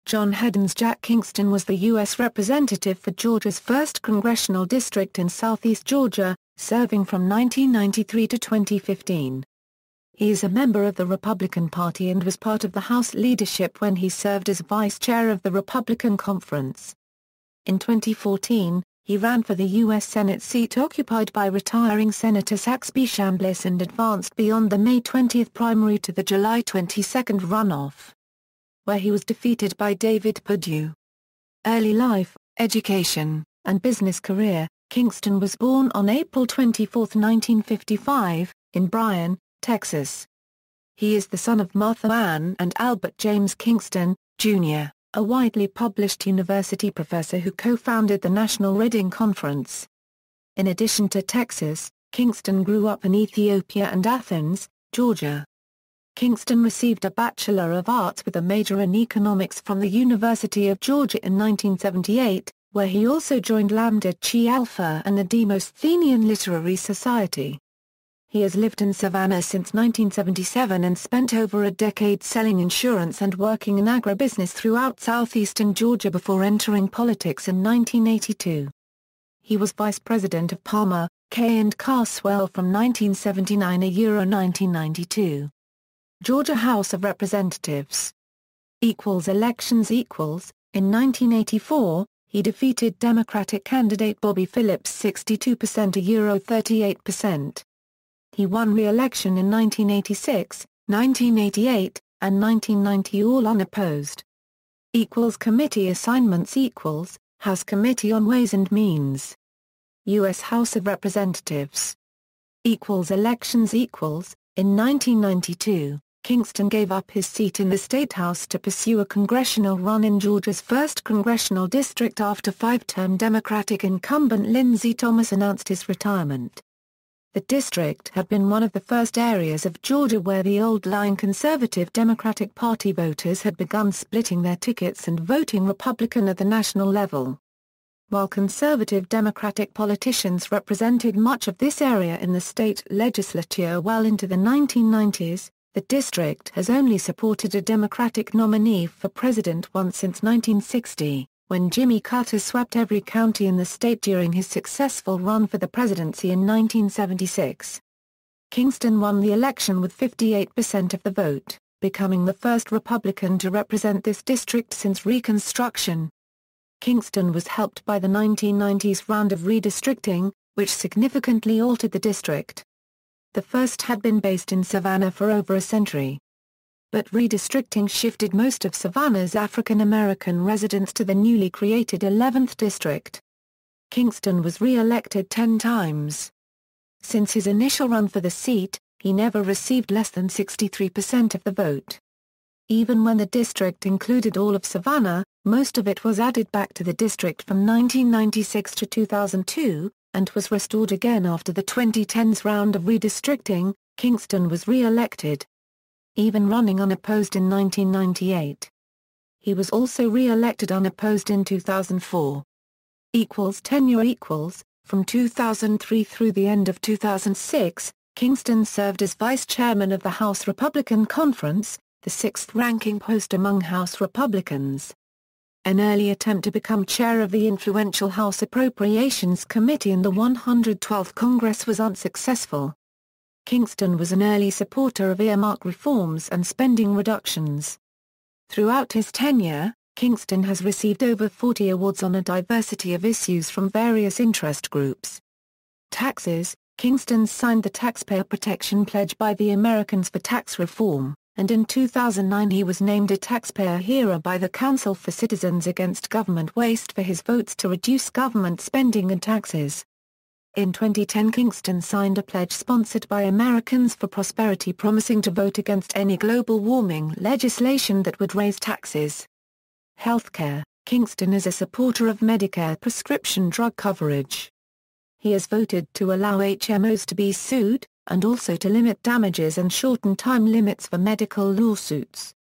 John Heddens. Jack Kingston was the U.S. representative for Georgia's 1st Congressional District in Southeast Georgia, serving from 1993 to 2015. He is a member of the Republican Party and was part of the House leadership when he served as vice chair of the Republican Conference. In 2014, he ran for the U.S. Senate seat occupied by retiring Senator Saxby Chambliss and advanced beyond the May 20 primary to the July 22 runoff, where he was defeated by David Perdue. Early life, education, and business career. Kingston was born on April 24, 1955, in Bryan, Texas. He is the son of Martha Ann and Albert James Kingston, Jr., a widely published university professor who co-founded the National Reading Conference. In addition to Texas, Kingston grew up in Ethiopia and Athens, Georgia. Kingston received a Bachelor of Arts with a major in economics from the University of Georgia in 1978, where he also joined Lambda Chi Alpha and the Demosthenian Literary Society. He has lived in Savannah since 1977 and spent over a decade selling insurance and working in agribusiness throughout southeastern Georgia before entering politics in 1982. He was vice president of Palmer, Kay and Carswell from 1979 to 1992. Georgia House of Representatives. Elections. In 1984, he defeated Democratic candidate Bobby Phillips 62% to 38%. He won re-election in 1986, 1988, and 1990 all unopposed. Committee assignments. House Committee on Ways and Means. U.S. House of Representatives. Elections. In 1992, Kingston gave up his seat in the State House to pursue a congressional run in Georgia's 1st Congressional District after 5-term Democratic incumbent Lindsey Thomas announced his retirement. The district had been one of the first areas of Georgia where the old-line conservative Democratic Party voters had begun splitting their tickets and voting Republican at the national level. While conservative Democratic politicians represented much of this area in the state legislature well into the 1990s, the district has only supported a Democratic nominee for president once since 1960. When Jimmy Carter swept every county in the state during his successful run for the presidency in 1976. Kingston won the election with 58% of the vote, becoming the first Republican to represent this district since Reconstruction. Kingston was helped by the 1990s round of redistricting, which significantly altered the district. The first had been based in Savannah for over a century. But redistricting shifted most of Savannah's African American residents to the newly created 11th District. Kingston was re-elected 10 times. Since his initial run for the seat, he never received less than 63% of the vote. Even when the district included all of Savannah, most of it was added back to the district from 1996 to 2002, and was restored again after the 2010s round of redistricting. Kingston was re-elected, even running unopposed in 1998. He was also re-elected unopposed in 2004. Tenure. From 2003 through the end of 2006, Kingston served as vice chairman of the House Republican Conference, the 6th-ranking post among House Republicans. An early attempt to become chair of the influential House Appropriations Committee in the 112th Congress was unsuccessful. Kingston was an early supporter of earmark reforms and spending reductions. Throughout his tenure, Kingston has received over 40 awards on a diversity of issues from various interest groups. Taxes. Kingston signed the Taxpayer Protection Pledge by the Americans for Tax Reform, and in 2009 he was named a taxpayer hero by the Council for Citizens Against Government Waste for his votes to reduce government spending and taxes. In 2010 Kingston signed a pledge sponsored by Americans for Prosperity promising to vote against any global warming legislation that would raise taxes. Healthcare. Kingston is a supporter of Medicare prescription drug coverage. He has voted to allow HMOs to be sued, and also to limit damages and shorten time limits for medical lawsuits.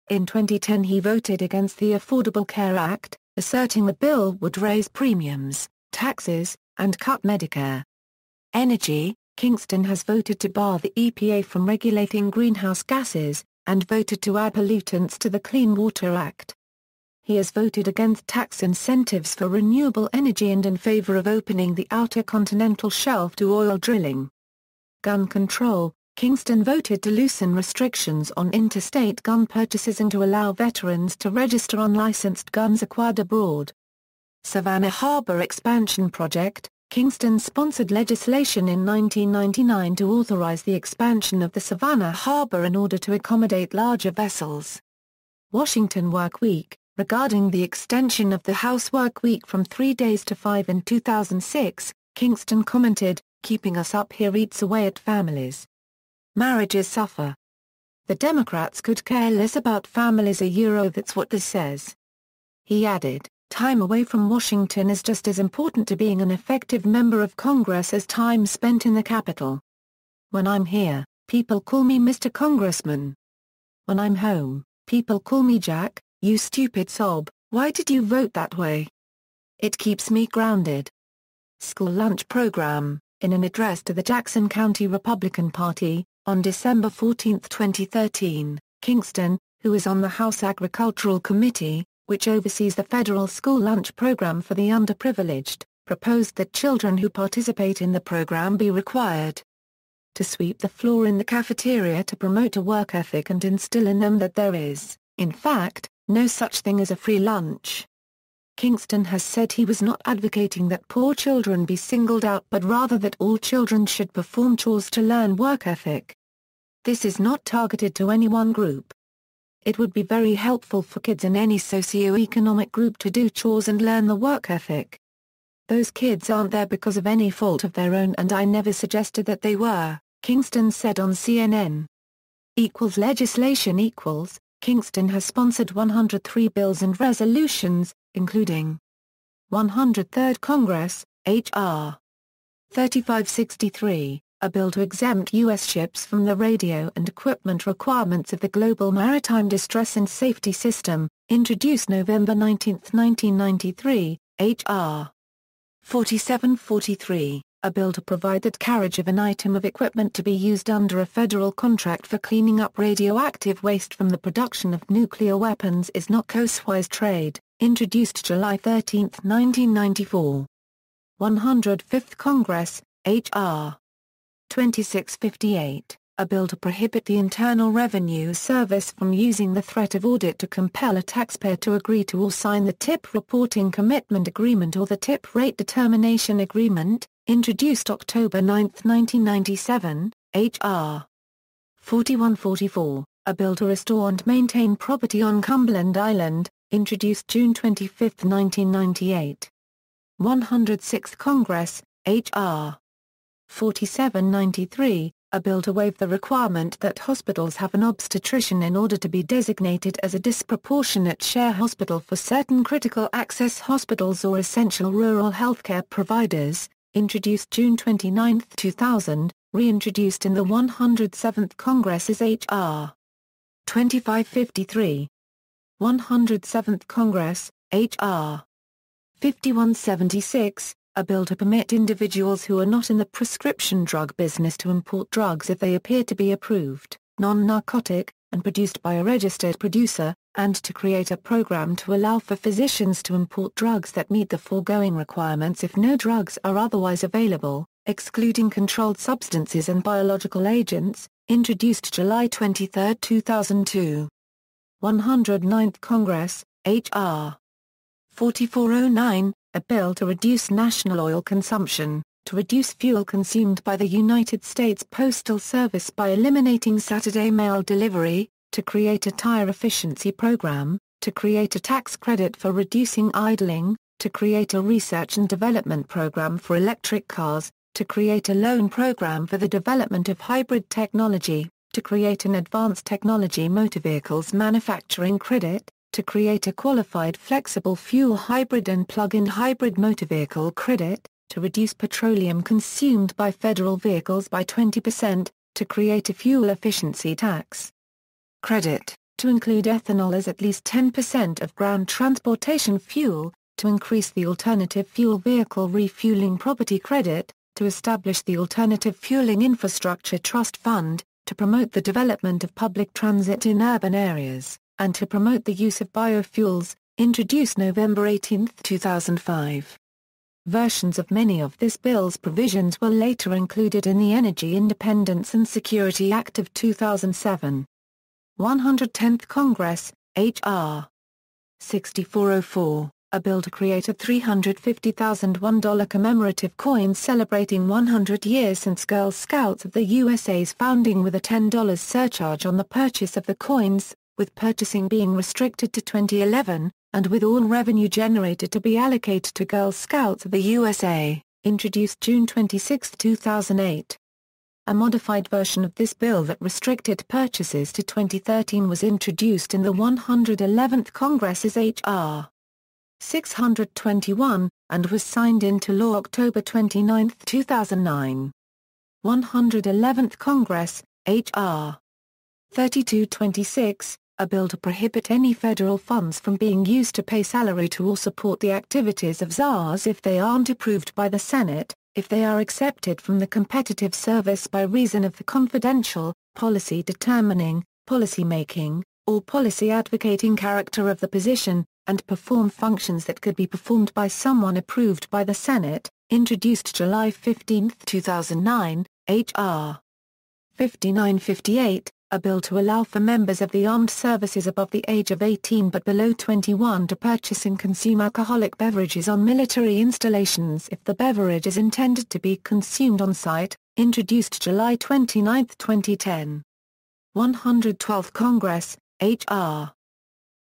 In 2010 he voted against the Affordable Care Act, asserting the bill would raise premiums, taxes, and cut Medicare. Energy. Kingston has voted to bar the EPA from regulating greenhouse gases, and voted to add pollutants to the Clean Water Act. He has voted against tax incentives for renewable energy and in favor of opening the outer continental shelf to oil drilling. Gun control. Kingston voted to loosen restrictions on interstate gun purchases and to allow veterans to register unlicensed guns acquired abroad. Savannah Harbor Expansion Project. Kingston sponsored legislation in 1999 to authorize the expansion of the Savannah Harbor in order to accommodate larger vessels. Washington Work Week. Regarding the extension of the House Work Week from 3 days to 5 in 2006, Kingston commented, "Keeping us up here eats away at families. Marriages suffer. The Democrats could care less about families that's what this says." He added, "Time away from Washington is just as important to being an effective member of Congress as time spent in the Capitol. When I'm here, people call me Mr. Congressman. When I'm home, people call me Jack, you stupid sob, why did you vote that way? It keeps me grounded." School lunch program. In an address to the Jackson County Republican Party, on December 14, 2013, Kingston, who is on the House Agricultural Committee, which oversees the federal school lunch program for the underprivileged, proposed that children who participate in the program be required to sweep the floor in the cafeteria to promote a work ethic and instill in them that there is, in fact, no such thing as a free lunch. Kingston has said he was not advocating that poor children be singled out but rather that all children should perform chores to learn work ethic. This is not targeted to any one group. It would be very helpful for kids in any socio-economic group to do chores and learn the work ethic. Those kids aren't there because of any fault of their own and I never suggested that they were, Kingston said on CNN. Legislation equals. Kingston has sponsored 103 bills and resolutions, including 103rd Congress, H.R. 3563, a bill to exempt U.S. ships from the radio and equipment requirements of the Global Maritime Distress and Safety System, introduced November 19, 1993, H.R. 4743. A bill to provide that carriage of an item of equipment to be used under a federal contract for cleaning up radioactive waste from the production of nuclear weapons is not coastwise trade, introduced July 13, 1994. 105th Congress, H.R. 2658, a bill to prohibit the Internal Revenue Service from using the threat of audit to compel a taxpayer to agree to or sign the tip reporting commitment agreement or the tip rate determination agreement, introduced October 9, 1997, H.R. 4144, a bill to restore and maintain property on Cumberland Island, introduced June 25, 1998. 106th Congress, H.R. 4793, a bill to waive the requirement that hospitals have an obstetrician in order to be designated as a disproportionate share hospital for certain critical access hospitals or essential rural healthcare providers, introduced June 29, 2000, reintroduced in the 107th Congress as H.R. 2553. 107th Congress, H.R. 5176, a bill to permit individuals who are not in the prescription drug business to import drugs if they appear to be approved, non-narcotic, and produced by a registered producer, and to create a program to allow for physicians to import drugs that meet the foregoing requirements if no drugs are otherwise available, excluding controlled substances and biological agents, introduced July 23, 2002. 109th Congress, H.R. 4409, a bill to reduce national oil consumption, to reduce fuel consumed by the United States Postal Service by eliminating Saturday mail delivery, to create a tire efficiency program, to create a tax credit for reducing idling, to create a research and development program for electric cars, to create a loan program for the development of hybrid technology, to create an advanced technology motor vehicles manufacturing credit, to create a qualified flexible fuel hybrid and plug-in hybrid motor vehicle credit, to reduce petroleum consumed by federal vehicles by 20%, to create a fuel efficiency tax credit, to include ethanol as at least 10% of ground transportation fuel, to increase the alternative fuel vehicle refueling property credit, to establish the Alternative Fueling Infrastructure Trust Fund, to promote the development of public transit in urban areas, and to promote the use of biofuels, introduced November 18, 2005. Versions of many of this bill's provisions were later included in the Energy Independence and Security Act of 2007. 110th Congress, H.R. 6404, a bill to create a $350,000 $1 commemorative coin celebrating 100 years since Girl Scouts of the USA's founding, with a $10 surcharge on the purchase of the coins, with purchasing being restricted to 2011, and with all revenue generated to be allocated to Girl Scouts of the USA, introduced June 26, 2008. A modified version of this bill that restricted purchases to 2013 was introduced in the 111th Congress's H.R. 621, and was signed into law October 29, 2009. 111th Congress, H.R. 3226, a bill to prohibit any federal funds from being used to pay salary to or support the activities of czars if they aren't approved by the Senate, if they are accepted from the competitive service by reason of the confidential, policy-determining, policy-making, or policy-advocating character of the position, and perform functions that could be performed by someone approved by the Senate, introduced July 15, 2009, H.R. 5958, a bill to allow for members of the armed services above the age of 18 but below 21 to purchase and consume alcoholic beverages on military installations if the beverage is intended to be consumed on site, introduced July 29, 2010. 112th Congress, H.R.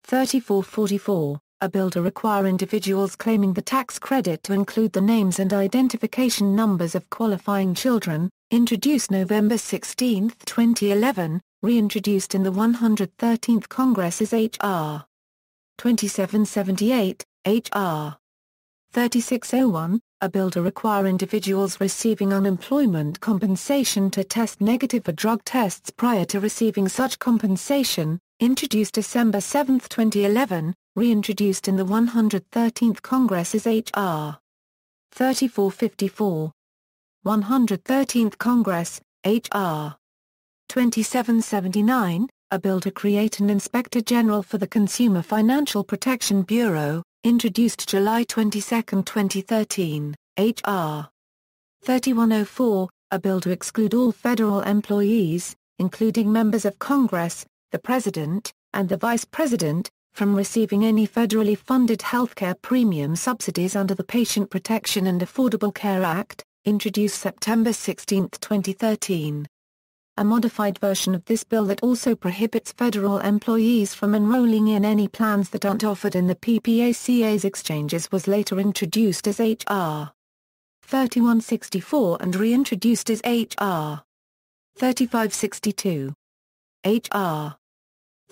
3444, a bill to require individuals claiming the tax credit to include the names and identification numbers of qualifying children, introduced November 16, 2011, reintroduced in the 113th Congress's H.R. 2778, H.R. 3601, a bill to require individuals receiving unemployment compensation to test negative for drug tests prior to receiving such compensation, introduced December 7, 2011, reintroduced in the 113th Congress's H.R. 3454. 113th Congress, H.R. 2779, a bill to create an Inspector General for the Consumer Financial Protection Bureau, introduced July 22, 2013, H.R. 3104, a bill to exclude all federal employees, including members of Congress, the President, and the Vice President, from receiving any federally funded healthcare premium subsidies under the Patient Protection and Affordable Care Act, introduced September 16, 2013. A modified version of this bill that also prohibits federal employees from enrolling in any plans that aren't offered in the PPACA's exchanges was later introduced as H.R. 3164 and reintroduced as H.R. 3562. H.R.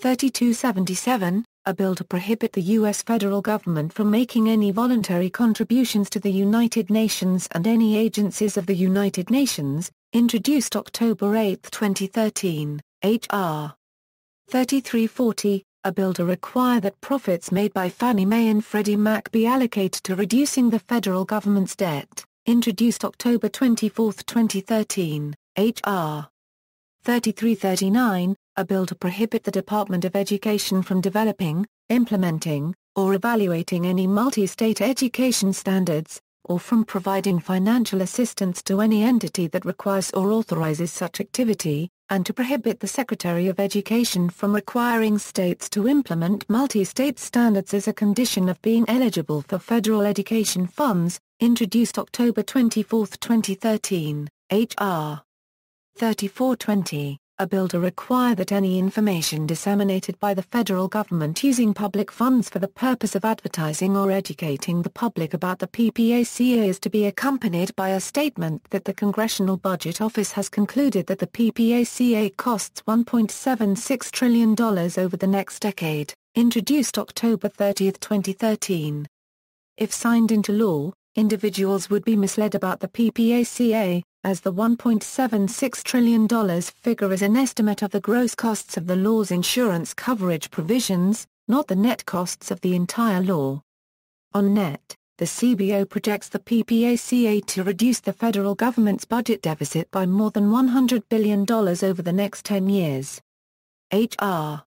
3277, a bill to prohibit the U.S. federal government from making any voluntary contributions to the United Nations and any agencies of the United Nations, introduced October 8, 2013, H.R. 3340, a bill to require that profits made by Fannie Mae and Freddie Mac be allocated to reducing the federal government's debt, introduced October 24, 2013, H.R. 3339, a bill to prohibit the Department of Education from developing, implementing, or evaluating any multi-state education standards, or from providing financial assistance to any entity that requires or authorizes such activity, and to prohibit the Secretary of Education from requiring states to implement multi-state standards as a condition of being eligible for federal education funds, introduced October 24, 2013, H.R. 3420, a bill to require that any information disseminated by the federal government using public funds for the purpose of advertising or educating the public about the PPACA is to be accompanied by a statement that the Congressional Budget Office has concluded that the PPACA costs $1.76 trillion over the next decade, introduced October 30, 2013. If signed into law, individuals would be misled about the PPACA, as the $1.76 trillion figure is an estimate of the gross costs of the law's insurance coverage provisions, not the net costs of the entire law. On net, the CBO projects the PPACA to reduce the federal government's budget deficit by more than $100 billion over the next 10 years. H.R.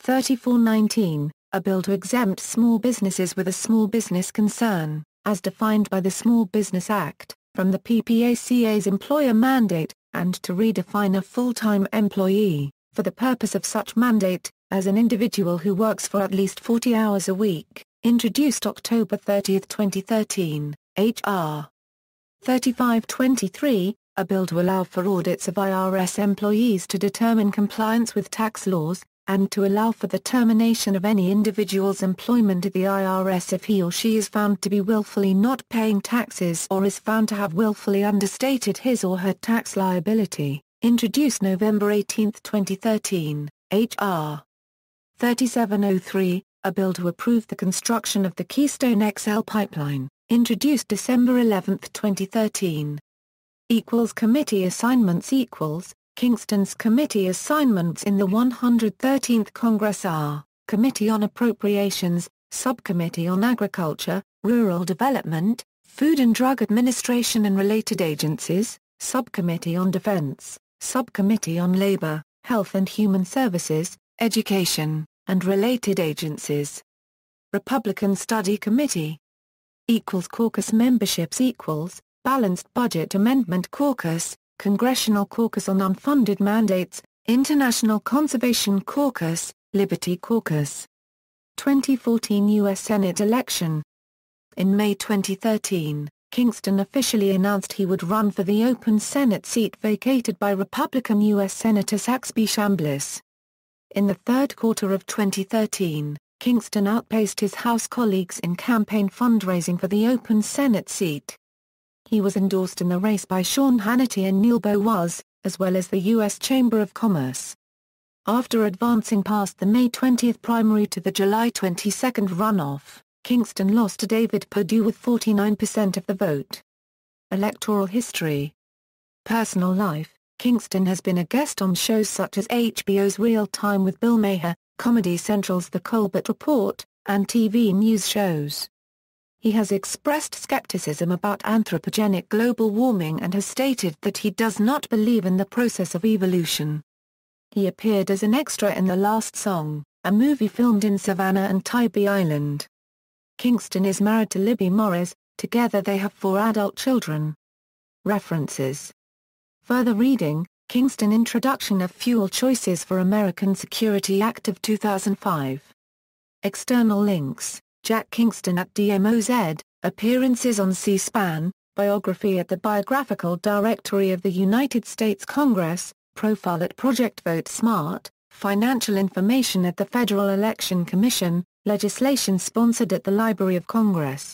3419, a bill to exempt small businesses with a small business concern, as defined by the Small Business Act, from the PPACA's employer mandate, and to redefine a full-time employee, for the purpose of such mandate, as an individual who works for at least 40 hours a week, introduced October 30, 2013, H.R. 3523, a bill to allow for audits of IRS employees to determine compliance with tax laws, and to allow for the termination of any individual's employment at the IRS if he or she is found to be willfully not paying taxes or is found to have willfully understated his or her tax liability, introduced November 18, 2013, H.R. 3703, a bill to approve the construction of the Keystone XL pipeline, introduced December 11, 2013. Committee assignments Kingston's committee assignments in the 113th Congress are, Committee on Appropriations, Subcommittee on Agriculture, Rural Development, Food and Drug Administration and related agencies, Subcommittee on Defense, Subcommittee on Labor, Health and Human Services, Education, and related agencies. Republican Study Committee. Caucus memberships Balanced Budget Amendment Caucus, Congressional Caucus on Unfunded Mandates, International Conservation Caucus, Liberty Caucus. 2014 U.S. Senate election. In May 2013, Kingston officially announced he would run for the open Senate seat vacated by Republican U.S. Senator Saxby Chambliss. In the third quarter of 2013, Kingston outpaced his House colleagues in campaign fundraising for the open Senate seat. He was endorsed in the race by Sean Hannity and Neil Boaz, as well as the U.S. Chamber of Commerce. After advancing past the May 20 primary to the July 22 runoff, Kingston lost to David Perdue with 49% of the vote. Electoral history. Personal life. Kingston has been a guest on shows such as HBO's Real Time with Bill Maher, Comedy Central's The Colbert Report, and TV news shows. He has expressed skepticism about anthropogenic global warming and has stated that he does not believe in the process of evolution. He appeared as an extra in The Last Song, a movie filmed in Savannah and Tybee Island. Kingston is married to Libby Morris, together they have 4 adult children. References. Further reading, Kingston Introduction of Fuel Choices for American Security Act of 2005. External links. Jack Kingston at DMOZ, Appearances on C-SPAN, Biography at the Biographical Directory of the United States Congress, Profile at Project Vote Smart, Financial Information at the Federal Election Commission, Legislation sponsored at the Library of Congress.